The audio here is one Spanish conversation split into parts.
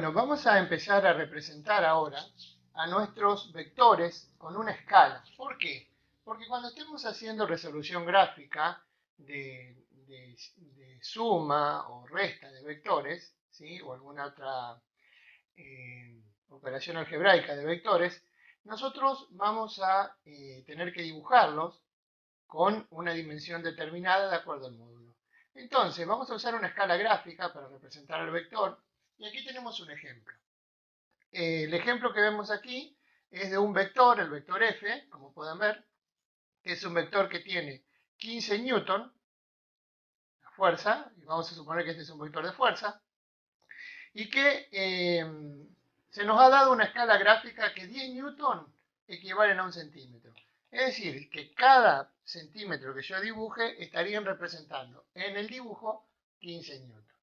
Bueno, vamos a empezar a representar ahora a nuestros vectores con una escala. ¿Por qué? Porque cuando estemos haciendo resolución gráfica de suma o resta de vectores, ¿sí? O alguna otra operación algebraica de vectores, nosotros vamos a tener que dibujarlos con una dimensión determinada de acuerdo al módulo. Entonces, vamos a usar una escala gráfica para representar el vector. Y aquí tenemos un ejemplo. El ejemplo que vemos aquí es de un vector, el vector f, como pueden ver, que es un vector que tiene 15 newton, la fuerza, y vamos a suponer que este es un vector de fuerza, y que se nos ha dado una escala gráfica que 10 newton equivalen a un centímetro. Es decir, que cada centímetro que yo dibuje estarían representando en el dibujo 15 newton.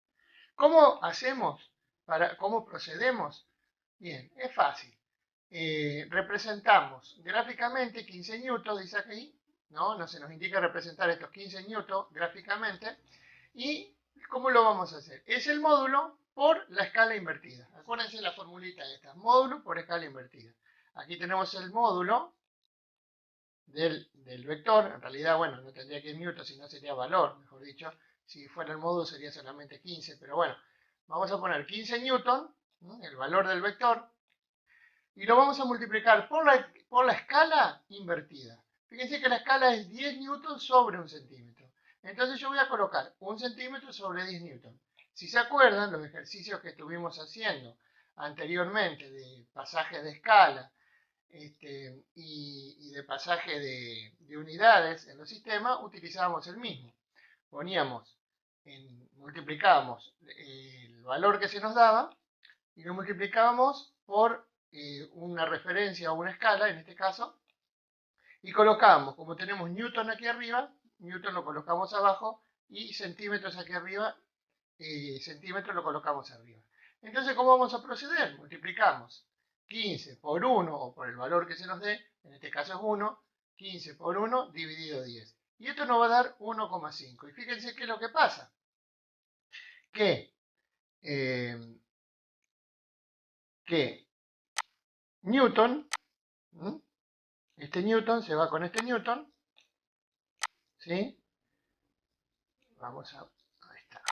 ¿Cómo hacemos? ¿Cómo procedemos? Bien, es fácil. Representamos gráficamente 15 newtons, dice aquí, ¿no? Se nos indica representar estos 15 newtons gráficamente. ¿Y cómo lo vamos a hacer? Es el módulo por la escala invertida. Acuérdense la formulita esta, módulo por escala invertida. Aquí tenemos el módulo del vector. En realidad, bueno, no tendría que ir newton, sino sería valor, mejor dicho. Si fuera el módulo sería solamente 15, pero bueno, vamos a poner 15 newton, el valor del vector, y lo vamos a multiplicar por la escala invertida. Fíjense que la escala es 10 newton sobre un centímetro. Entonces yo voy a colocar un centímetro sobre 10 newton. Si se acuerdan, los ejercicios que estuvimos haciendo anteriormente de pasaje de escala y de pasaje de unidades en los sistemas, utilizábamos el mismo. Multiplicábamos el valor que se nos daba y lo multiplicábamos por una referencia o una escala, en este caso, y colocábamos, como tenemos newton aquí arriba, newton lo colocamos abajo y centímetros aquí arriba, centímetros lo colocamos arriba. Entonces, ¿cómo vamos a proceder? Multiplicamos 15 por 1 o por el valor que se nos dé, en este caso es 1, 15 por 1 dividido 10. Y esto nos va a dar 1,5. Y fíjense qué es lo que pasa. Que Newton, este Newton se va con este Newton, ¿sí? Ahí está.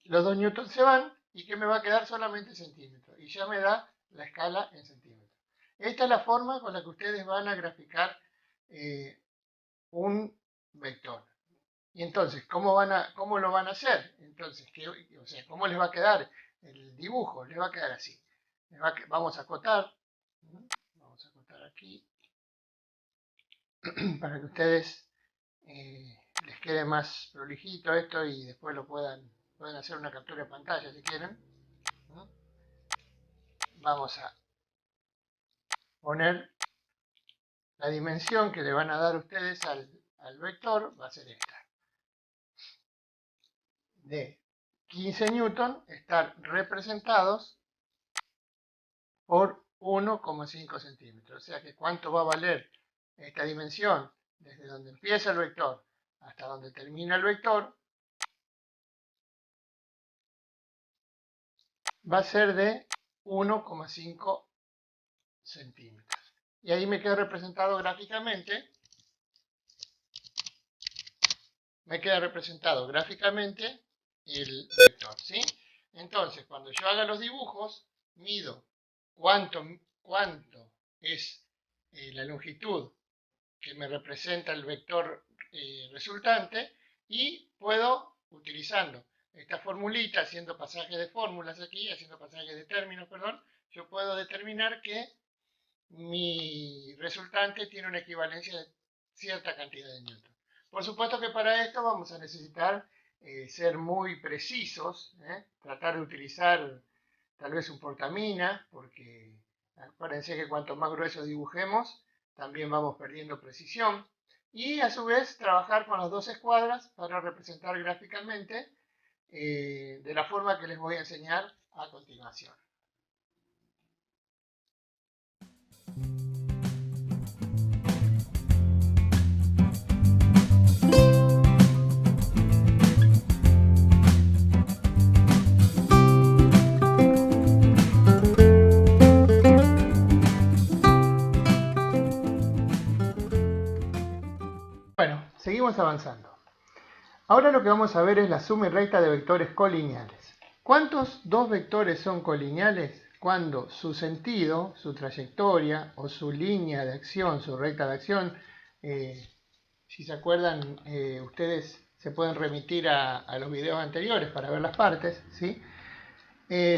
Los dos newtons se van y que me va a quedar solamente centímetros. Y ya me da la escala en centímetros. Esta es la forma con la que ustedes van a graficar un vector. Y entonces, ¿cómo lo van a hacer? Entonces, ¿cómo les va a quedar el dibujo? Les va a quedar así. Vamos a acotar. Vamos a acotar aquí. Para que ustedes les quede más prolijito esto y después lo puedan hacer una captura de pantalla si quieren. Vamos a poner la dimensión que le van a dar ustedes al vector, va a ser esta. De 15 newton estar representados por 1,5 centímetros. O sea que cuánto va a valer esta dimensión desde donde empieza el vector hasta donde termina el vector, va a ser de 1,5 centímetros. Y ahí me queda representado gráficamente. El vector, ¿sí? Entonces, cuando yo haga los dibujos, mido cuánto es la longitud que me representa el vector resultante y puedo, utilizando esta formulita, haciendo pasaje de fórmulas aquí, haciendo pasaje de términos, perdón, yo puedo determinar que mi resultante tiene una equivalencia de cierta cantidad de newton. Por supuesto que para esto vamos a necesitar ser muy precisos, tratar de utilizar tal vez un portamina, porque acuérdense que cuanto más grueso dibujemos, también vamos perdiendo precisión. Y a su vez trabajar con las dos escuadras para representar gráficamente de la forma que les voy a enseñar a continuación. seguimos avanzando. Ahora lo que vamos a ver es la suma y resta de vectores colineales. ¿Cuántos dos vectores son colineales? Cuando su sentido, su trayectoria o su línea de acción, su recta de acción, si se acuerdan, ustedes se pueden remitir a los videos anteriores para ver las partes, ¿sí?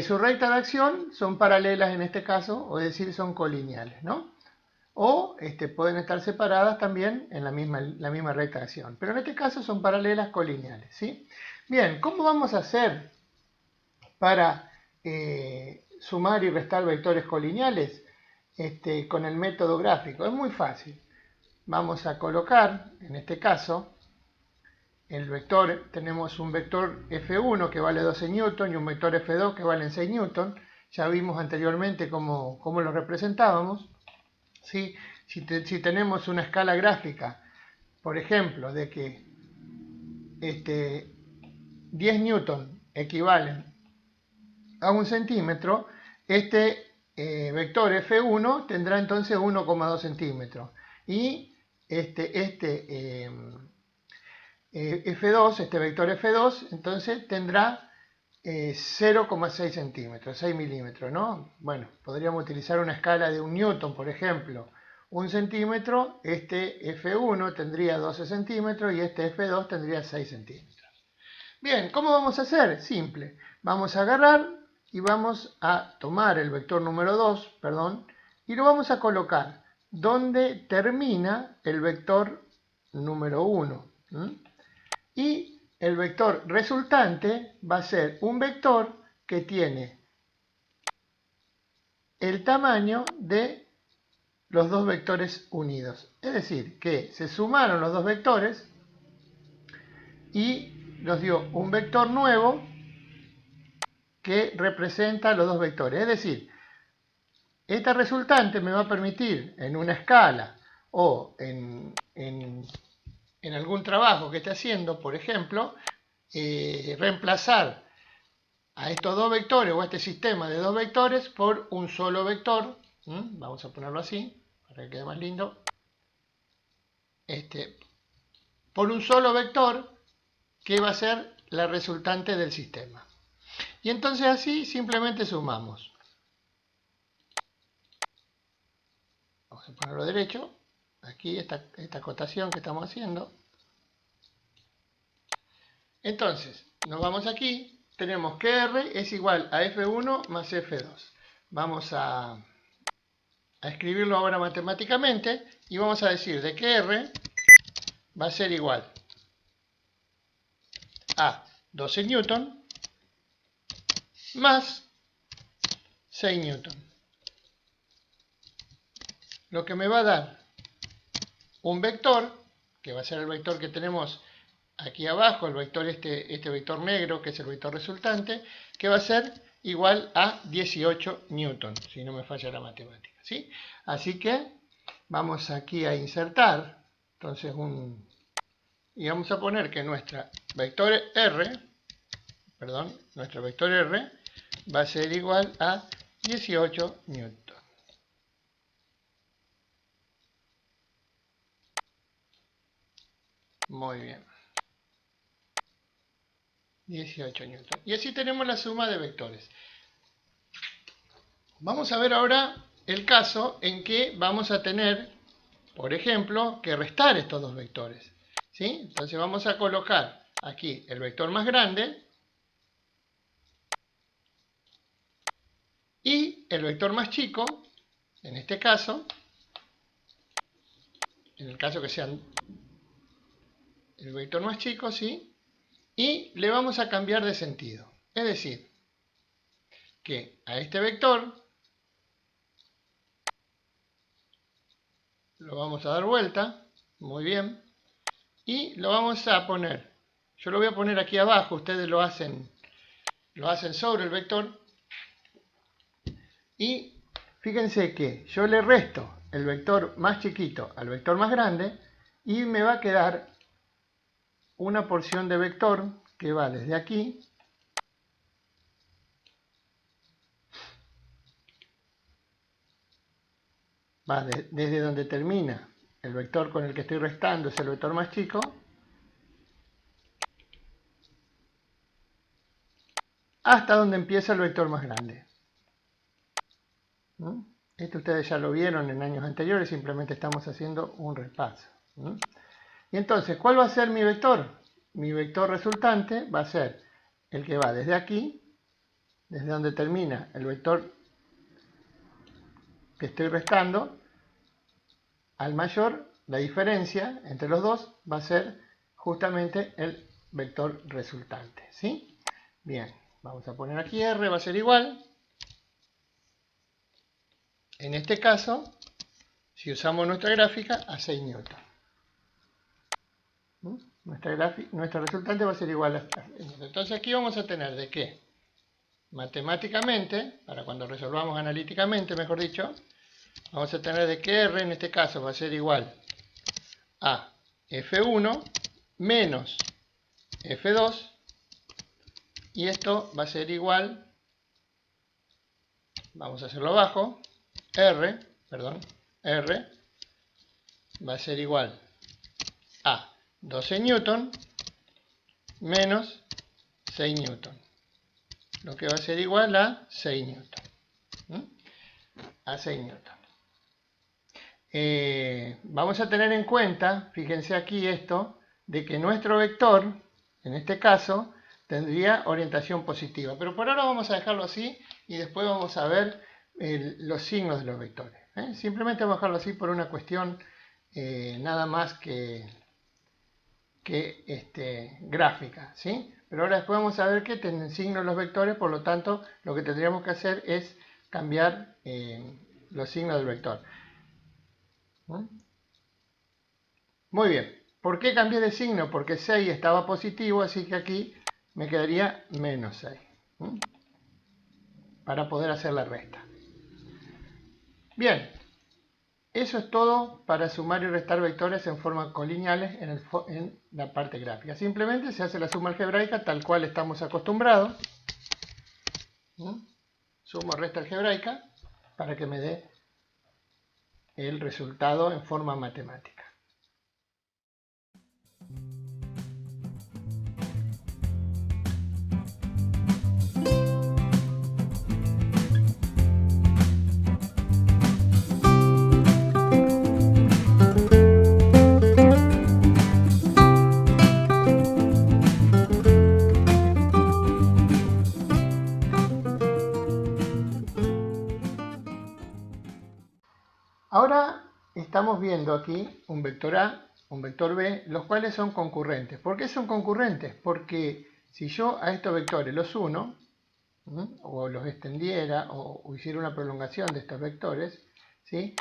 Su recta de acción son paralelas en este caso, o es decir, son colineales, ¿no? O pueden estar separadas también en la misma recta de acción. Pero en este caso son paralelas colineales, ¿sí? Bien, ¿cómo vamos a hacer para sumar y restar vectores colineales con el método gráfico? Es muy fácil. Vamos a colocar, en este caso, el vector, tenemos un vector F1 que vale 12 newton y un vector F2 que vale 6 newton. Ya vimos anteriormente cómo lo representábamos. ¿Sí? Si tenemos una escala gráfica, por ejemplo, de que 10 newton equivalen a 1 centímetro, vector F1 tendrá entonces 1,2 centímetros. Y F2, este vector F2, entonces tendrá 0,6 centímetros, 6 milímetros, ¿no? Bueno, podríamos utilizar una escala de 1 newton, por ejemplo. 1 centímetro, este F1 tendría 12 centímetros y este F2 tendría 6 centímetros. Bien, ¿cómo vamos a hacer? Simple. Vamos a agarrar y vamos a tomar el vector número 2, perdón, y lo vamos a colocar donde termina el vector número 1. Y el vector resultante va a ser un vector que tiene el tamaño de los dos vectores unidos. Es decir, que se sumaron los dos vectores y nos dio un vector nuevo que representa los dos vectores. Es decir, esta resultante me va a permitir en una escala o en algún trabajo que esté haciendo, por ejemplo, reemplazar a estos dos vectores o a este sistema de dos vectores por un solo vector. Vamos a ponerlo así para que quede más lindo. Por un solo vector que va a ser la resultante del sistema. Y entonces así simplemente sumamos. Vamos a ponerlo derecho. Aquí esta acotación que estamos haciendo. Entonces, nos vamos aquí. Tenemos que R es igual a F1 más F2. Vamos a escribirlo ahora matemáticamente y vamos a decir de que R va a ser igual a 12 newton más 6 newton. Lo que me va a dar un vector, que va a ser el vector que tenemos aquí abajo, el vector este vector negro, que es el vector resultante, que va a ser igual a 18 newton, si no me falla la matemática, ¿sí? Así que vamos aquí a insertar, entonces y vamos a poner que nuestro vector R va a ser igual a 18 newton. Muy bien. 18 newton. Y así tenemos la suma de vectores. Vamos a ver ahora el caso en que vamos a tener, por ejemplo, que restar estos dos vectores. ¿Sí? Entonces vamos a colocar aquí el vector más grande y el vector más chico, en este caso, en el caso que sean el vector más chico, ¿sí? Y le vamos a cambiar de sentido. Es decir, que a este vector lo vamos a dar vuelta, muy bien, y lo vamos a poner, yo lo voy a poner aquí abajo, ustedes lo hacen sobre el vector, y fíjense que yo le resto el vector más chiquito al vector más grande, y me va a quedar una porción de vector que va desde aquí desde donde termina el vector con el que estoy restando es el vector más chico, hasta donde empieza el vector más grande. Esto ustedes ya lo vieron en años anteriores, simplemente estamos haciendo un repaso. Y entonces, ¿cuál va a ser mi vector? Mi vector resultante va a ser el que va desde aquí, desde donde termina el vector que estoy restando, al mayor. La diferencia entre los dos va a ser justamente el vector resultante, ¿sí? Bien, vamos a poner aquí R, va a ser igual. En este caso, si usamos nuestra gráfica, a 6 newton. Nuestra resultante va a ser igual a 6 newton. Entonces aquí vamos a tener de que matemáticamente, para cuando resolvamos analíticamente, mejor dicho, vamos a tener de que R en este caso va a ser igual a F1 menos F2, y esto va a ser igual, vamos a hacerlo abajo, R va a ser igual a 12 newton menos 6 newton, lo que va a ser igual a 6 newton. A 6 newton. Vamos a tener en cuenta, fíjense aquí esto, de que nuestro vector, en este caso, tendría orientación positiva. Pero por ahora vamos a dejarlo así y después vamos a ver los signos de los vectores. Simplemente vamos a dejarlo así por una cuestión nada más que gráfica, ¿sí? Pero ahora después vamos a ver que tienen signos los vectores, por lo tanto lo que tendríamos que hacer es cambiar los signos del vector. Muy bien, ¿por qué cambié de signo? Porque 6 estaba positivo, así que aquí me quedaría menos 6 para poder hacer la resta. Bien, eso es todo para sumar y restar vectores en forma colineales en la parte gráfica. Simplemente se hace la suma algebraica tal cual estamos acostumbrados. Sumo, resta algebraica para que me dé el resultado en forma matemática. Ahora estamos viendo aquí un vector A, un vector B, los cuales son concurrentes. ¿Por qué son concurrentes? Porque si yo a estos vectores los uno, o los extendiera, o hiciera una prolongación de estos vectores, ¿sí?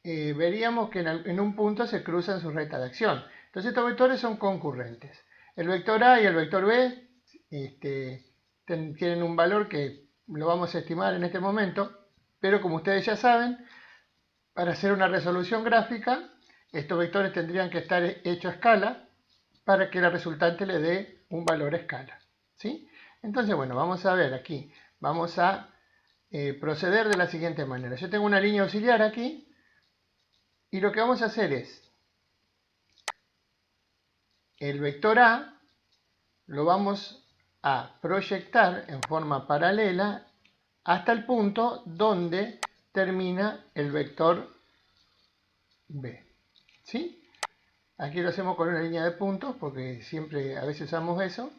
Veríamos que en un punto se cruzan sus rectas de acción. Entonces estos vectores son concurrentes. El vector A y el vector B tienen un valor que lo vamos a estimar en este momento, pero como ustedes ya saben, para hacer una resolución gráfica, estos vectores tendrían que estar hechos a escala para que la resultante le dé un valor a escala, ¿sí? Entonces, bueno, vamos a ver aquí. Vamos a proceder de la siguiente manera. Yo tengo una línea auxiliar aquí y lo que vamos a hacer es el vector A lo vamos a proyectar en forma paralela hasta el punto donde termina el vector B, ¿sí? Aquí lo hacemos con una línea de puntos porque siempre a veces usamos eso,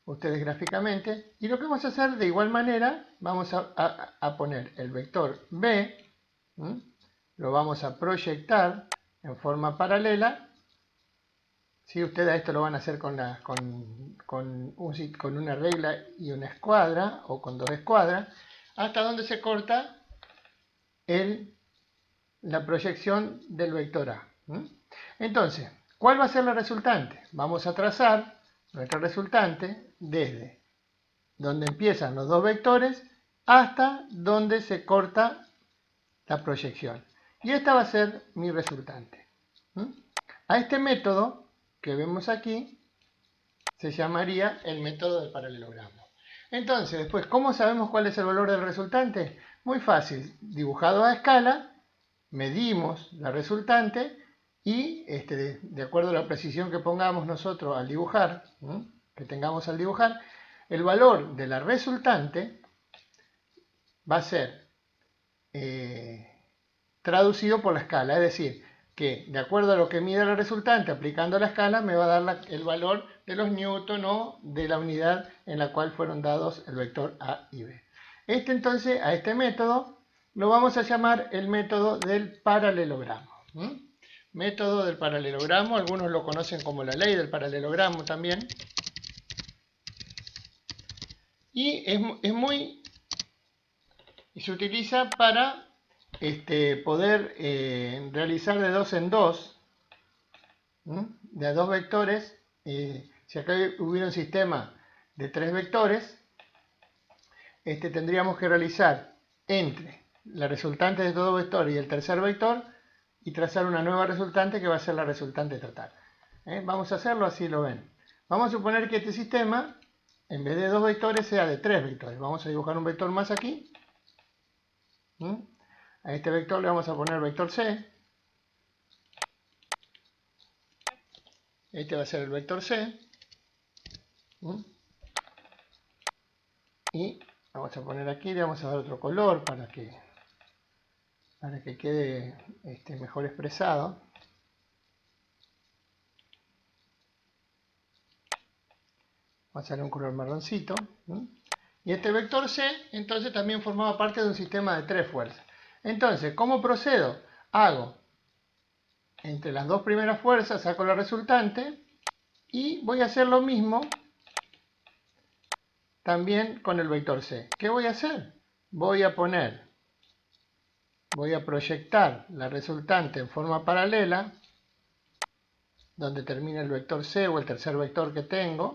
ustedes gráficamente, y lo que vamos a hacer de igual manera, vamos a poner el vector B, lo vamos a proyectar en forma paralela. ¿Sí? Ustedes esto lo van a hacer con una regla y una escuadra, o con dos escuadras, hasta donde se corta la proyección del vector A. Entonces, ¿cuál va a ser la resultante? Vamos a trazar nuestra resultante desde donde empiezan los dos vectores hasta donde se corta la proyección. Y esta va a ser mi resultante. A este método que vemos aquí se llamaría el método del paralelogramo. Entonces, después, ¿cómo sabemos cuál es el valor del resultante? Muy fácil. Dibujado a escala, medimos la resultante y de acuerdo a la precisión que pongamos nosotros al dibujar, que tengamos al dibujar, el valor de la resultante va a ser traducido por la escala, es decir, que de acuerdo a lo que mida la resultante aplicando la escala me va a dar el valor de los newton o de la unidad en la cual fueron dados el vector A y B. Entonces, a este método lo vamos a llamar el método del paralelogramo. Método del paralelogramo, algunos lo conocen como la ley del paralelogramo también. Y se utiliza para poder realizar de dos en dos, de a dos vectores. Si acá hubiera un sistema de tres vectores, tendríamos que realizar entre la resultante de estos dos vectores y el tercer vector y trazar una nueva resultante que va a ser la resultante total. Vamos a hacerlo, así lo ven. Vamos a suponer que este sistema, en vez de dos vectores, sea de tres vectores. Vamos a dibujar un vector más aquí. A este vector le vamos a poner vector C. Este va a ser el vector C. Y vamos a poner aquí, le vamos a dar otro color para que quede mejor expresado. Vamos a darle un color marroncito. Y este vector C, entonces, también formaba parte de un sistema de tres fuerzas. Entonces, ¿cómo procedo? Hago entre las dos primeras fuerzas, saco la resultante y voy a hacer lo mismo también con el vector C. ¿Qué voy a hacer? Voy a proyectar la resultante en forma paralela, donde termina el vector C o el tercer vector que tengo.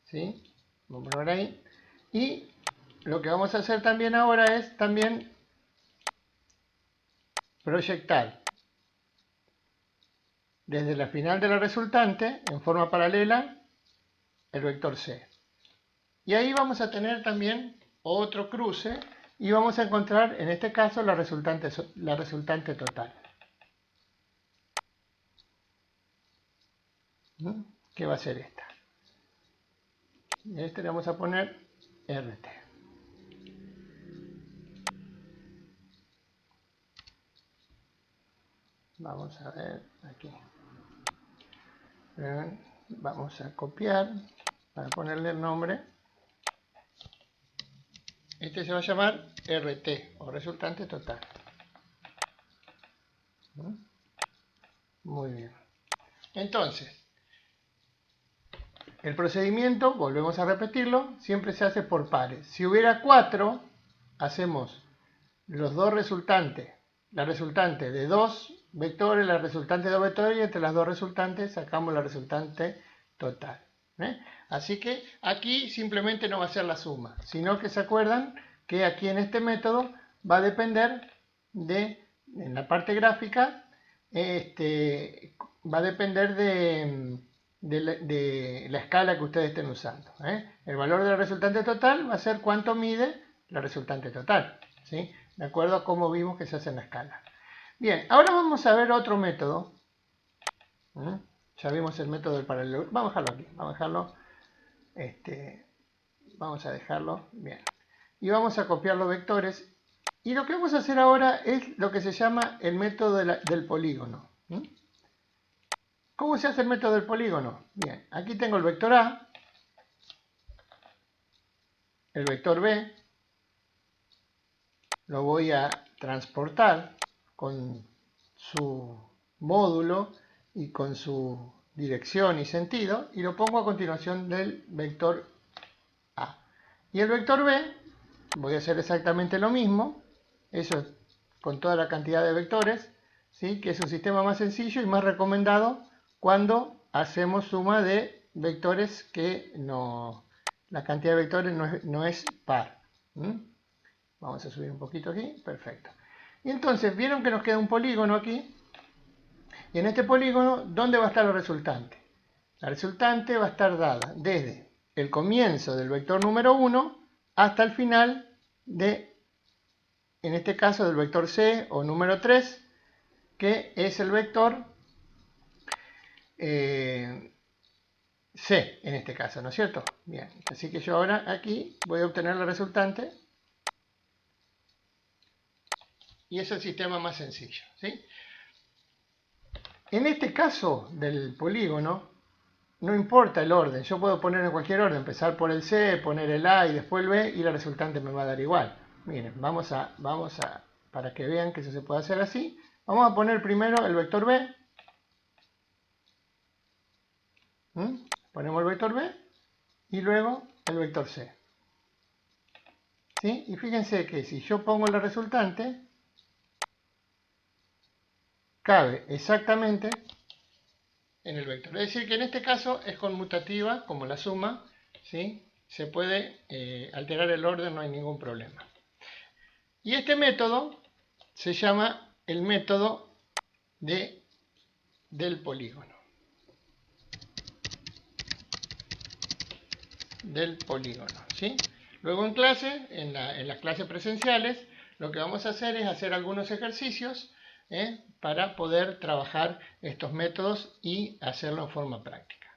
¿Sí? Vamos a poner ahí. Y lo que vamos a hacer también ahora es proyectar desde la final de la resultante en forma paralela el vector C. Y ahí vamos a tener también otro cruce y vamos a encontrar en este caso la resultante total. Que va a ser esta. Y a le vamos a poner RT. Vamos a ver aquí. Vamos a copiar para ponerle el nombre. Este se va a llamar RT o resultante total. Muy bien. Entonces, el procedimiento, volvemos a repetirlo, siempre se hace por pares. Si hubiera 4, hacemos los dos resultantes, la resultante de dos vectores, la resultante de dos vectores, y entre las dos resultantes sacamos la resultante total. Así que aquí simplemente no va a ser la suma, sino que se acuerdan que aquí en este método va a depender en la parte gráfica, va a depender de la escala que ustedes estén usando. El valor de la resultante total va a ser cuánto mide la resultante total, ¿sí? De acuerdo a cómo vimos que se hace en la escala. Bien, ahora vamos a ver otro método. Ya vimos el método del paralelo. Vamos a dejarlo aquí. Vamos a dejarlo. Bien. Y vamos a copiar los vectores. Y lo que vamos a hacer ahora es lo que se llama el método del polígono. ¿Cómo se hace el método del polígono? Bien, aquí tengo el vector A, el vector B, lo voy a transportar con su módulo y con su dirección y sentido, y lo pongo a continuación del vector A. Y el vector B, voy a hacer exactamente lo mismo, eso con toda la cantidad de vectores, ¿sí? Que es un sistema más sencillo y más recomendado cuando hacemos suma de vectores que la cantidad de vectores no es par. Vamos a subir un poquito aquí, perfecto. Y entonces, vieron que nos queda un polígono aquí, y en este polígono, ¿dónde va a estar la resultante? La resultante va a estar dada desde el comienzo del vector número 1 hasta el final en este caso, del vector C o número 3, que es el vector C en este caso, ¿no es cierto? Bien, así que yo ahora aquí voy a obtener la resultante y es el sistema más sencillo, ¿sí? En este caso del polígono, no importa el orden, yo puedo poner en cualquier orden, empezar por el C, poner el A y después el B y la resultante me va a dar igual. Miren, para que vean que eso se puede hacer así, vamos a poner primero el vector B. Ponemos el vector B y luego el vector C. ¿Sí? Y fíjense que si yo pongo la resultante, cabe exactamente en el vector. Es decir, que en este caso es conmutativa, como la suma, ¿sí? Se puede alterar el orden, no hay ningún problema. Y este método se llama el método del polígono. ¿Sí? Luego en clase, en las clases presenciales, lo que vamos a hacer es hacer algunos ejercicios para poder trabajar estos métodos y hacerlo en forma práctica.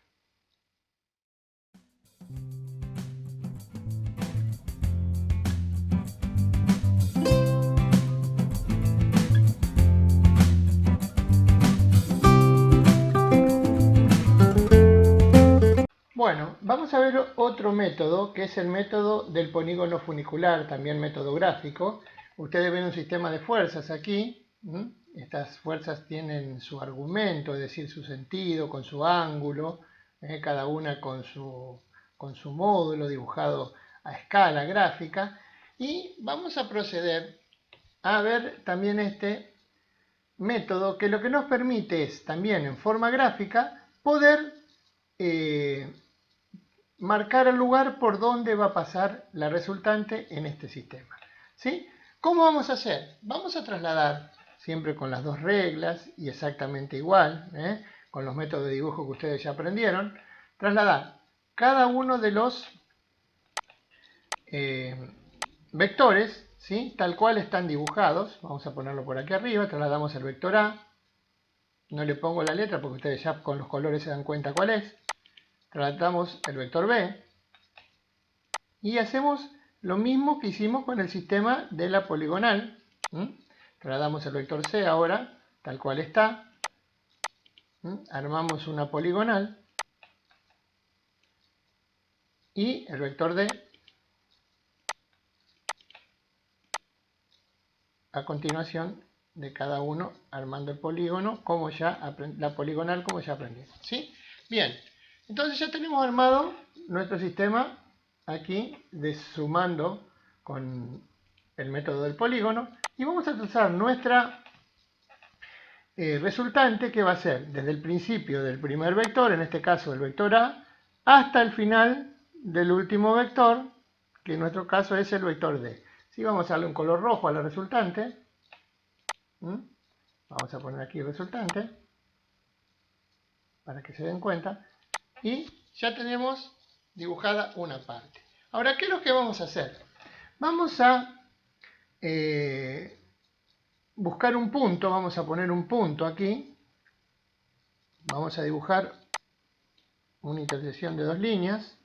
Bueno, vamos a ver otro método, que es el método del polígono funicular, también método gráfico. Ustedes ven un sistema de fuerzas aquí. Estas fuerzas tienen su argumento, es decir, su sentido, con su ángulo, cada una con su módulo dibujado a escala gráfica. Y vamos a proceder a ver también este método, que lo que nos permite es también en forma gráfica poder marcar el lugar por donde va a pasar la resultante en este sistema. ¿Sí? ¿Cómo vamos a hacer? Vamos a trasladar, siempre con las dos reglas y exactamente igual, con los métodos de dibujo que ustedes ya aprendieron, trasladar cada uno de los vectores, ¿sí? Tal cual están dibujados. Vamos a ponerlo por aquí arriba, trasladamos el vector A, no le pongo la letra porque ustedes ya con los colores se dan cuenta cuál es. Tratamos el vector B y hacemos lo mismo que hicimos con el sistema de la poligonal. Trasladamos el vector C ahora, tal cual está. Armamos una poligonal y el vector D a continuación de cada uno armando el polígono como la poligonal como ya aprendimos. ¿Sí? Bien, entonces ya tenemos armado nuestro sistema aquí sumando con el método del polígono y vamos a trazar nuestra resultante, que va a ser desde el principio del primer vector, en este caso el vector A, hasta el final del último vector, que en nuestro caso es el vector D. Si vamos a darle un color rojo a la resultante, vamos a poner aquí el resultante para que se den cuenta, y ya tenemos dibujada una parte. Ahora, ¿qué es lo que vamos a hacer? Vamos a buscar un punto, vamos a poner un punto aquí, vamos a dibujar una intersección de dos líneas,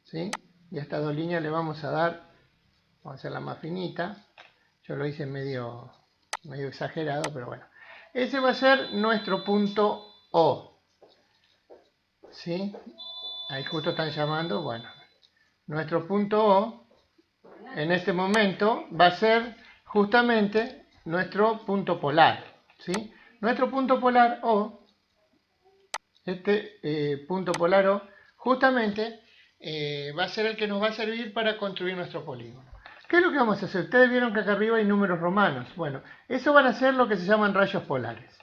¿sí? Y a estas dos líneas le vamos a dar, vamos a hacerla más finita, yo lo hice medio exagerado, pero bueno. Ese va a ser nuestro punto O, ¿sí? Ahí justo están llamando, bueno. Nuestro punto O, en este momento, va a ser justamente nuestro punto polar, ¿sí? Nuestro punto polar O, punto polar O, justamente va a ser el que nos va a servir para construir nuestro polígono. ¿Qué es lo que vamos a hacer? Ustedes vieron que acá arriba hay números romanos. Bueno, eso van a ser lo que se llaman rayos polares.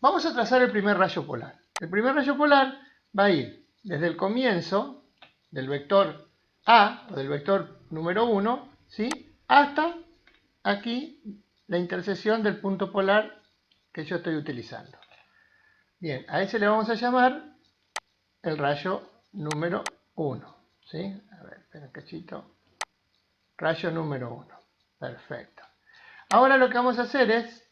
Vamos a trazar el primer rayo polar. El primer rayo polar va a ir desde el comienzo del vector A, o del vector número 1, ¿sí? Hasta aquí la intersección del punto polar que yo estoy utilizando. Bien, a ese le vamos a llamar el rayo número 1. ¿Sí? A ver, espera un cachito. rayo número 1. Perfecto. Ahora lo que vamos a hacer es,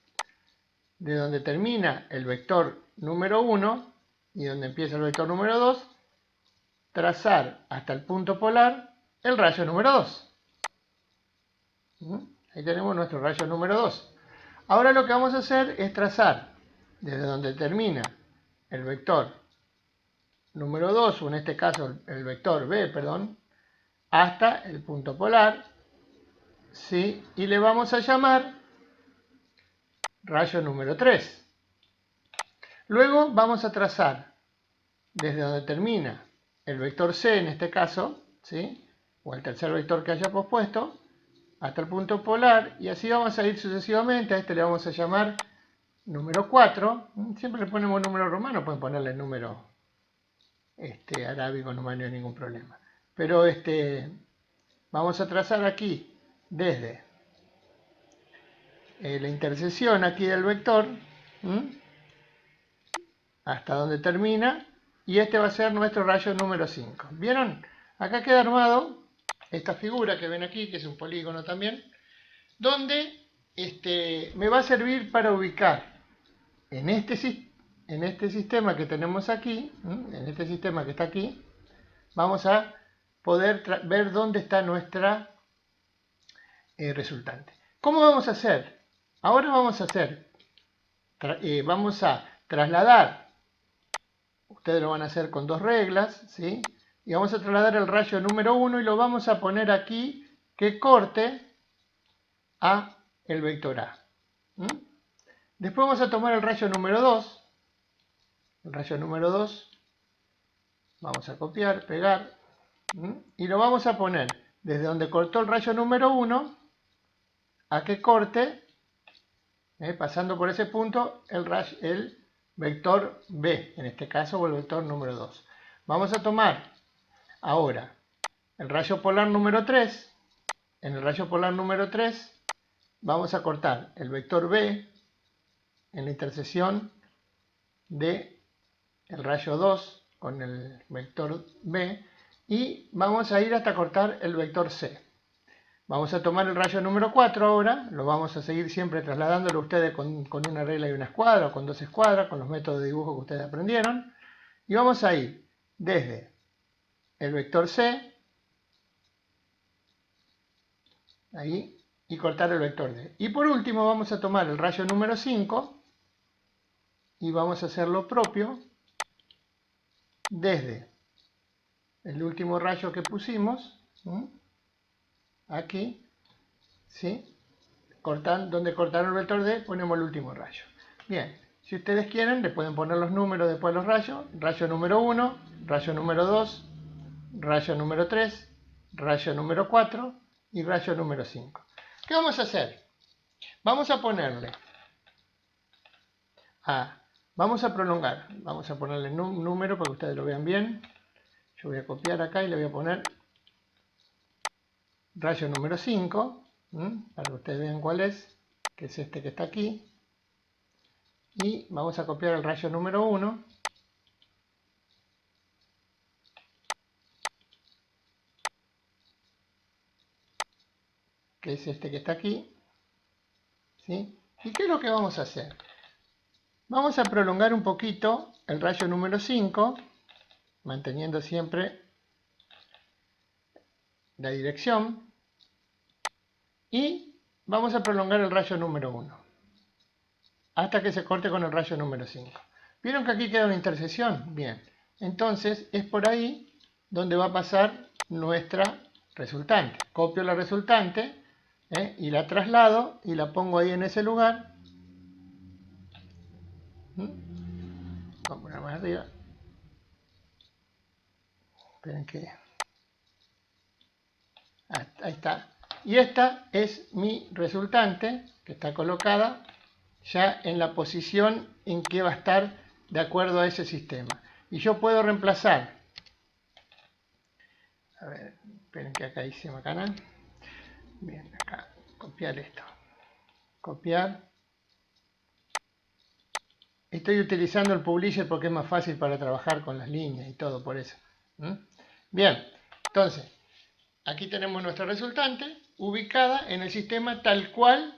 de donde termina el vector número 1 y donde empieza el vector número 2, trazar hasta el punto polar el rayo número 2. Ahí tenemos nuestro rayo número 2. Ahora lo que vamos a hacer es trazar desde donde termina el vector número 2, o en este caso el vector B, perdón, hasta el punto polar, ¿sí? Y le vamos a llamar rayo número 3. Luego vamos a trazar desde donde termina el vector C, en este caso, ¿sí? O el tercer vector que haya pospuesto, hasta el punto polar, y así vamos a ir sucesivamente. A este le vamos a llamar número 4. Siempre le ponemos número romano, pueden ponerle número arábigo, no hay ningún problema. Pero vamos a trazar aquí desde la intersección aquí del vector hasta donde termina, y este va a ser nuestro rayo número 5. ¿Vieron? Acá queda armado esta figura que ven aquí, que es un polígono también, donde me va a servir para ubicar en este sistema que tenemos aquí, en este sistema que está aquí, vamos a poder ver dónde está nuestra resultante. ¿Cómo vamos a hacer? Ahora vamos a trasladar, ustedes lo van a hacer con dos reglas, ¿sí? Y vamos a trasladar el rayo número 1 y lo vamos a poner aquí que corte a el vector A. Después vamos a tomar el rayo número 2. El rayo número 2, vamos a copiar, pegar, y lo vamos a poner desde donde cortó el rayo número 1 a que corte, pasando por ese punto, el vector B, en este caso, o el vector número 2. Vamos a tomar ahora el rayo polar número 3. En el rayo polar número 3 vamos a cortar el vector B en la intersección de el rayo 2 con el vector B, y vamos a ir hasta cortar el vector C. Vamos a tomar el rayo número 4 ahora, lo vamos a seguir siempre trasladándolo a ustedes con una regla y una escuadra, o con dos escuadras, con los métodos de dibujo que ustedes aprendieron, y vamos a ir desde el vector C, ahí, y cortar el vector D. Y por último vamos a tomar el rayo número 5 y vamos a hacer lo propio desde el último rayo que pusimos, aquí, ¿sí? Donde cortaron el vector D, ponemos el último rayo. Bien, si ustedes quieren, le pueden poner los números después de los rayos. Rayo número 1, rayo número 2, rayo número 3, rayo número 4 y rayo número 5. ¿Qué vamos a hacer? Vamos a ponerle vamos a prolongar, vamos a ponerle un número para que ustedes lo vean bien. Yo voy a copiar acá y le voy a poner rayo número 5, para que ustedes vean cuál es, que es este que está aquí. Y vamos a copiar el rayo número 1. Que es este que está aquí. ¿Sí? ¿Y qué es lo que vamos a hacer? Vamos a prolongar un poquito el rayo número 5, manteniendo siempre la dirección. Y vamos a prolongar el rayo número 1, hasta que se corte con el rayo número 5. ¿Vieron que aquí queda una intersección? Bien. Entonces es por ahí donde va a pasar nuestra resultante. Copio la resultante y la traslado y la pongo ahí en ese lugar. Vamos a poner más arriba. Esperen que... ahí está. Y esta es mi resultante, que está colocada ya en la posición en que va a estar de acuerdo a ese sistema. Y yo puedo reemplazar. A ver, esperen que acá hice macana. Bien, acá, copiar esto. Copiar. Estoy utilizando el Publisher porque es más fácil para trabajar con las líneas y todo, por eso. Bien, entonces, aquí tenemos nuestra resultante ubicada en el sistema tal cual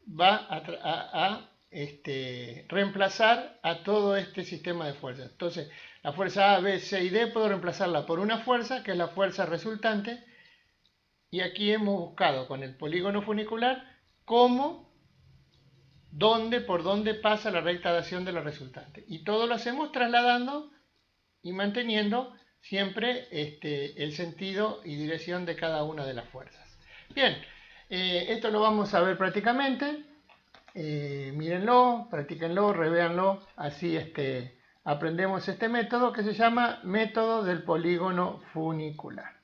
va a reemplazar a todo este sistema de fuerzas. Entonces, la fuerza A, B, C y D puedo reemplazarla por una fuerza, que es la fuerza resultante, y aquí hemos buscado con el polígono funicular por dónde pasa la recta de acción de la resultante. Y todo lo hacemos trasladando y manteniendo siempre el sentido y dirección de cada una de las fuerzas. Bien, esto lo vamos a ver prácticamente. Mírenlo, practíquenlo, revéanlo, así aprendemos este método que se llama método del polígono funicular.